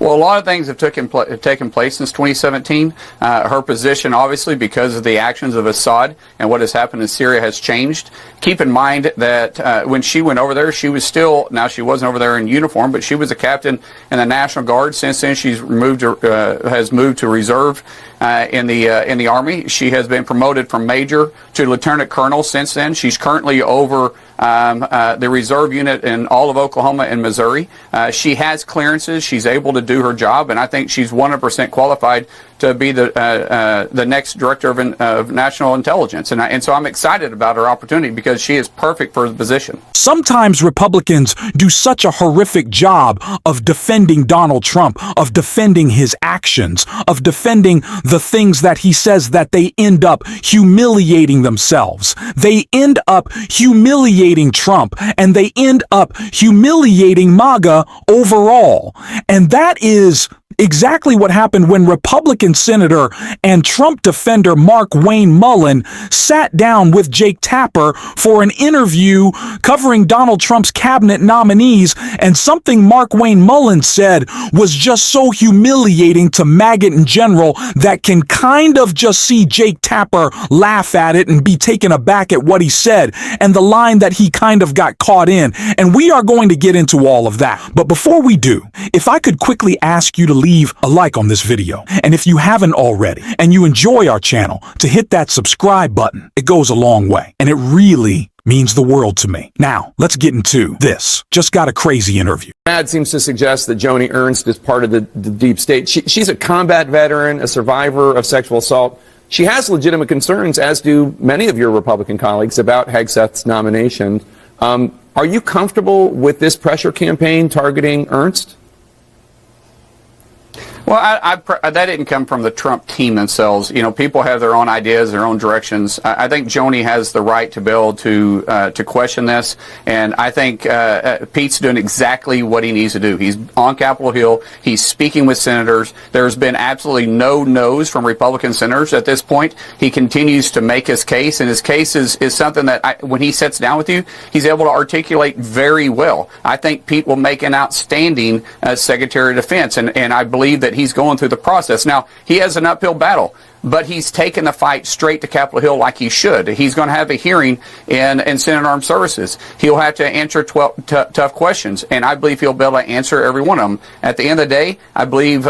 Well, a lot of things have taken place since 2017. Her position, obviously, because of the actions of Assad and what has happened in Syria, has changed. Keep in mind that when she went over there, she was still, now she wasn't over there in uniform, but she was a captain in the National Guard. Since then, she's has moved to reserve in the Army. She has been promoted from major to lieutenant colonel since then. She's currently over the reserve unit in all of Oklahoma and Missouri. She has clearances. She's able to do her job, and I think she's 100% qualified to be the next director of national intelligence. And so I'm excited about her opportunity because she is perfect for the position. Sometimes Republicans do such a horrific job of defending Donald Trump, of defending his actions, of defending the things that he says, that they end up humiliating themselves. They end up humiliating Trump, and they end up humiliating MAGA overall. And that is exactly what happened when Republican Senator and Trump defender Markwayne Mullin sat down with Jake Tapper for an interview covering Donald Trump's cabinet nominees, and something Markwayne Mullin said was just so humiliating to MAGA in general that can kind of just see Jake Tapper laugh at it and be taken aback at what he said and the line that he kind of got caught in. And we are going to get into all of that. But before we do, if I could quickly ask you to leave a like on this video, and if you haven't already and you enjoy our channel, to hit that subscribe button. It goes a long way, and it really means the world to me. Now, let's get into this. Just got a crazy interview. Ad seems to suggest that Joni Ernst is part of the deep state. She's a combat veteran, a survivor of sexual assault. She has legitimate concerns, as do many of your Republican colleagues, about Hegseth's nomination. Are you comfortable with this pressure campaign targeting Ernst? Well, that didn't come from the Trump team themselves. You know, people have their own ideas, their own directions. I think Joni has the right to be able to question this, and I think Pete's doing exactly what he needs to do. He's on Capitol Hill. He's speaking with senators. There's been absolutely no no's from Republican senators at this point. He continues to make his case, and his case is something that when he sits down with you, he's able to articulate very well. I think Pete will make an outstanding Secretary of Defense, and I believe that he's going through the process. Now, he has an uphill battle, but he's taken the fight straight to Capitol Hill like he should. He's going to have a hearing in Senate Armed Services. He'll have to answer 12 tough questions, and I believe he'll be able to answer every one of them. At the end of the day, I believe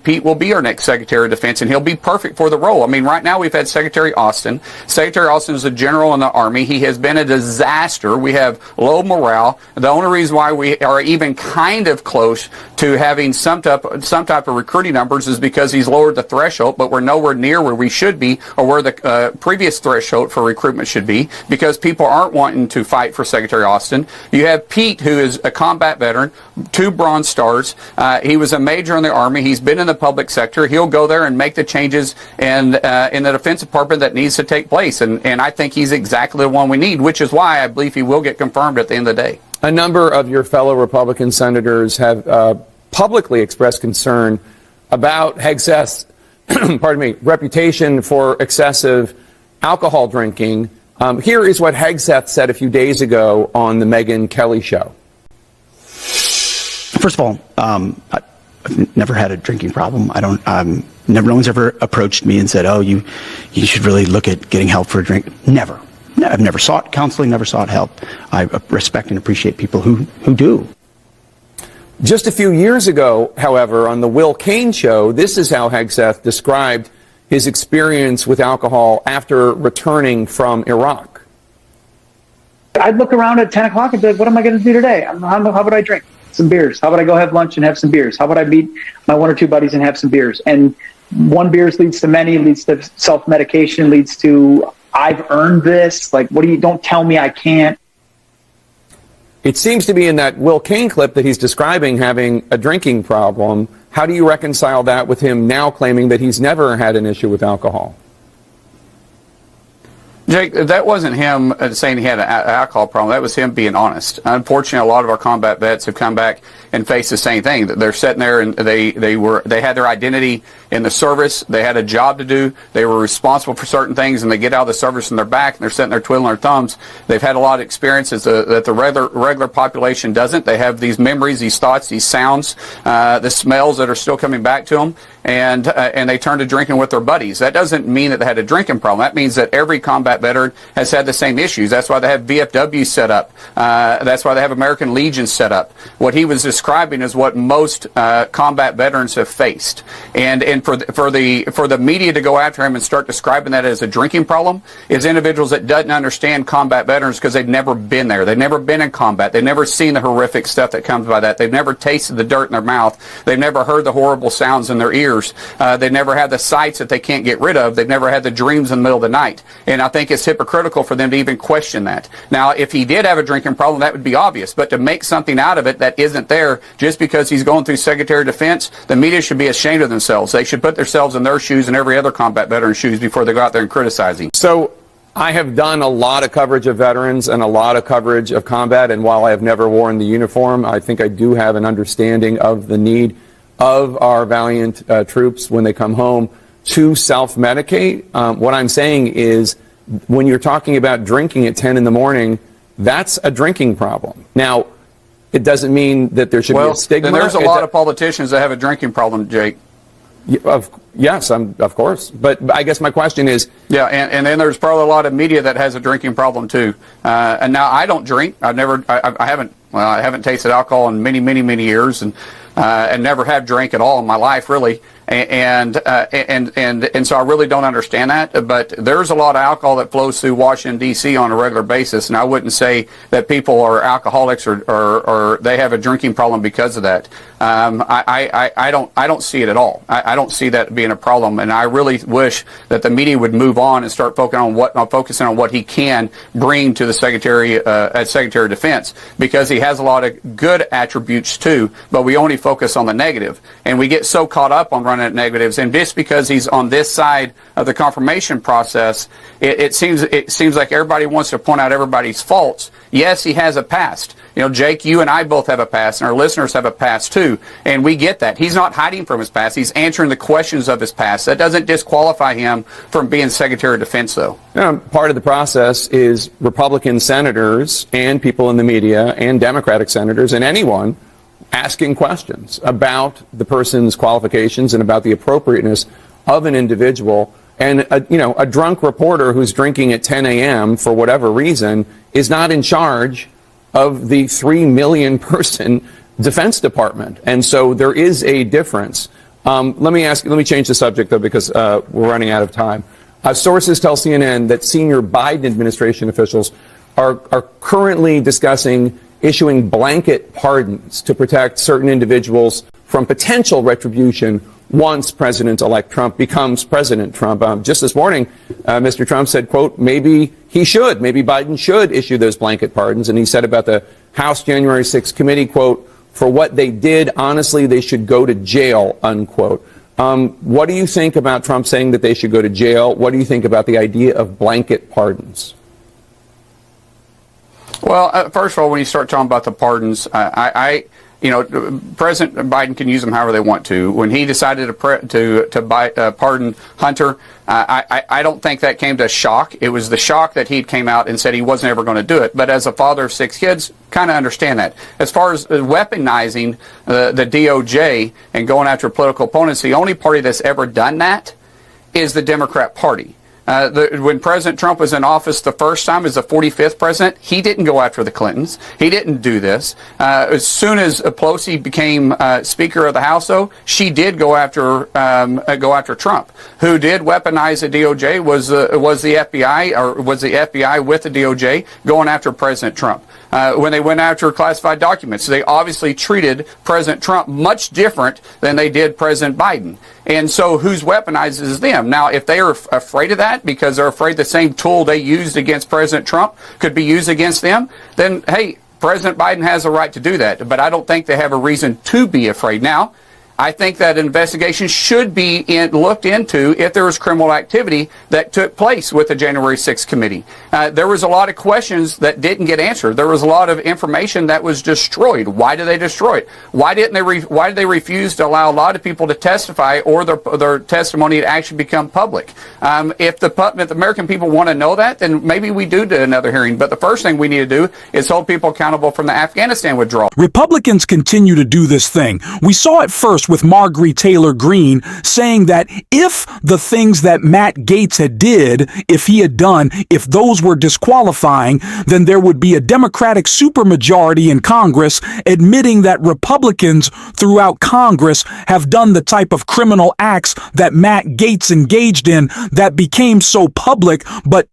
Pete will be our next Secretary of Defense, and he'll be perfect for the role. I mean, right now we've had Secretary Austin. Secretary Austin is a general in the Army. He has been a disaster. We have low morale. The only reason why we are even kind of close to having some type of recruiting numbers is because he's lowered the threshold, but we're nowhere near where we should be, or where the previous threshold for recruitment should be, because people aren't wanting to fight for Secretary Austin. You have Pete, who is a combat veteran, 2 Bronze Stars. He was a major in the Army. He's been in the public sector. He'll go there and make the changes in the Defense Department that needs to take place, and I think he's exactly the one we need, which is why I believe he will get confirmed at the end of the day. A number of your fellow Republican senators have publicly expressed concern about Hegseth's reputation for excessive alcohol drinking. Here is what Hegseth said a few days ago on the Megyn Kelly show. First of all, I've never had a drinking problem. No one's ever approached me and said, "Oh, you should really look at getting help for a drink." Never. I've never sought counseling, never sought help. I respect and appreciate people who do. Just a few years ago, however, on the Will Cain show, this is how Hegseth described his experience with alcohol after returning from Iraq. I'd look around at 10 o'clock and be like, what am I going to do today? How would I drink? Some beers. How about I go have lunch and have some beers? How about I meet my 1 or 2 buddies and have some beers? And one beers leads to many, leads to self-medication, leads to I've earned this. Like, don't tell me I can't. It seems to be in that Will Cain clip that he's describing having a drinking problem. How do you reconcile that with him now claiming that he's never had an issue with alcohol? Jake, that wasn't him saying he had an alcohol problem. That was him being honest. Unfortunately, a lot of our combat vets have come back and faced the same thing. They're sitting there and they had their identity in the service. They had a job to do. They were responsible for certain things, and they get out of the service and they're back and they're sitting there twiddling their thumbs. They've had a lot of experiences that the regular population doesn't. They have these memories, these thoughts, these sounds, the smells that are still coming back to them, and they turn to drinking with their buddies. That doesn't mean that they had a drinking problem. That means that every combat veteran has had the same issues. That's why they have VFW set up. That's why they have American Legion set up. What he was describing is what most combat veterans have faced. And for the media to go after him and start describing that as a drinking problem is individuals that doesn't understand combat veterans because they've never been there. They've never been in combat. They've never seen the horrific stuff that comes by that. They've never tasted the dirt in their mouth. They've never heard the horrible sounds in their ears. They've never had the sights that they can't get rid of. They've never had the dreams in the middle of the night. And I think it's hypocritical for them to even question that. Now, if he did have a drinking problem, that would be obvious. But to make something out of it that isn't there just because he's going through Secretary of Defense, the media should be ashamed of themselves. They should put themselves in their shoes and every other combat veteran's shoes before they go out there and criticize him. So I have done a lot of coverage of veterans and a lot of coverage of combat, and while I have never worn the uniform, I think I do have an understanding of the need of our valiant troops when they come home to self-medicate. What I'm saying is, when you're talking about drinking at 10 in the morning, that's a drinking problem. Now, it doesn't mean that there should be a stigma. Then there's a lot of politicians that have a drinking problem, Jake. Yes, of course. But I guess my question is... Yeah, and then there's probably a lot of media that has a drinking problem, too. And now, I don't drink. I haven't tasted alcohol in many, many, many years, and never have drank at all in my life, really. And so I really don't understand that. But there's a lot of alcohol that flows through Washington, D.C. on a regular basis, and I wouldn't say that people are alcoholics or they have a drinking problem because of that. I don't see it at all. I don't see that being a problem, and I really wish that the media would move on and start focusing on what he can bring to the Secretary as Secretary of Defense, because he has a lot of good attributes too, but we only focus on the negative, and we get so caught up on running at negatives, and just because he's on this side of the confirmation process, it seems like everybody wants to point out everybody's faults. Yes, he has a past. You know, Jake, you and I both have a past, and our listeners have a past too, and we get that. He's not hiding from his past. He's answering the questions of his past. That doesn't disqualify him from being Secretary of Defense, though. Part of the process is Republican senators and people in the media and Democratic senators and anyone asking questions about the person's qualifications and about the appropriateness of an individual. And a drunk reporter who's drinking at 10 a.m. for whatever reason is not in charge of the 3 million person Defense Department. And so there is a difference. Let me change the subject, though, because we're running out of time. Sources tell CNN that senior Biden administration officials are currently discussing issuing blanket pardons to protect certain individuals from potential retribution once President-elect Trump becomes President Trump. Just this morning, Mr. Trump said, quote, maybe Biden should issue those blanket pardons. And he said about the House January 6th committee, quote, for what they did, honestly, they should go to jail, unquote. What do you think about Trump saying that they should go to jail? What do you think about the idea of blanket pardons? Well, first of all, when you start talking about the pardons, President Biden can use them however they want to. When he decided to pardon Hunter, I don't think that came to shock. It was the shock that he came out and said he wasn't ever going to do it. But as a father of 6 kids, kind of understand that. As far as weaponizing the DOJ and going after political opponents, the only party that's ever done that is the Democrat Party. When President Trump was in office the first time as the 45th president, he didn't go after the Clintons. He didn't do this. As soon as Pelosi became Speaker of the House, though, she did go after Trump. Who did weaponize the DOJ was the FBI, or was the FBI with the DOJ going after President Trump. When they went after classified documents, they obviously treated President Trump much different than they did President Biden. And so who's weaponizes them? Now, if they are afraid of that because they're afraid the same tool they used against President Trump could be used against them, then, hey, President Biden has a right to do that. But I don't think they have a reason to be afraid. Now, I think that an investigation should be looked into if there was criminal activity that took place with the January 6th committee. There was a lot of questions that didn't get answered. There was a lot of information that was destroyed. Why did they destroy it? Why did they refuse to allow a lot of people to testify or their testimony to actually become public? If the American people want to know that, then maybe we do another hearing. But the first thing we need to do is hold people accountable from the Afghanistan withdrawal. Republicans continue to do this thing. We saw it first with Marjorie Taylor Greene saying that if the things that Matt Gaetz had done, if those were disqualifying, then there would be a Democratic supermajority in Congress admitting that Republicans throughout Congress have done the type of criminal acts that Matt Gaetz engaged in that became so public, but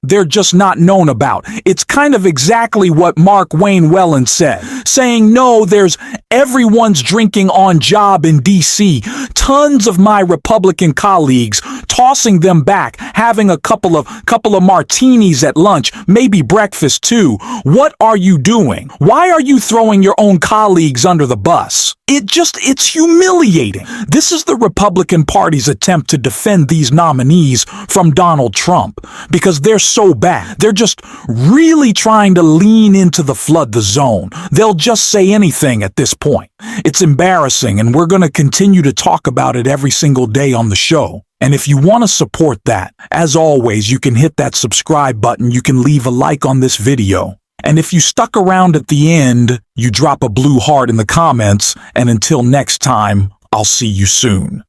they're just not known about. It's kind of exactly what Markwayne Mullin said, saying, no, there's everyone's drinking on job in D.C. Tons of my Republican colleagues tossing them back, having a couple of martinis at lunch, maybe breakfast too. What are you doing? Why are you throwing your own colleagues under the bus? It's humiliating. This is the Republican Party's attempt to defend these nominees from Donald Trump because they're so bad. They're just really trying to lean into the flood the zone. They'll just say anything at this point. It's embarrassing, and we're going to continue to talk about it every single day on the show. And if you want to support that, as always, you can hit that subscribe button. You can leave a like on this video. And if you stuck around at the end, you drop a blue heart in the comments. And until next time, I'll see you soon.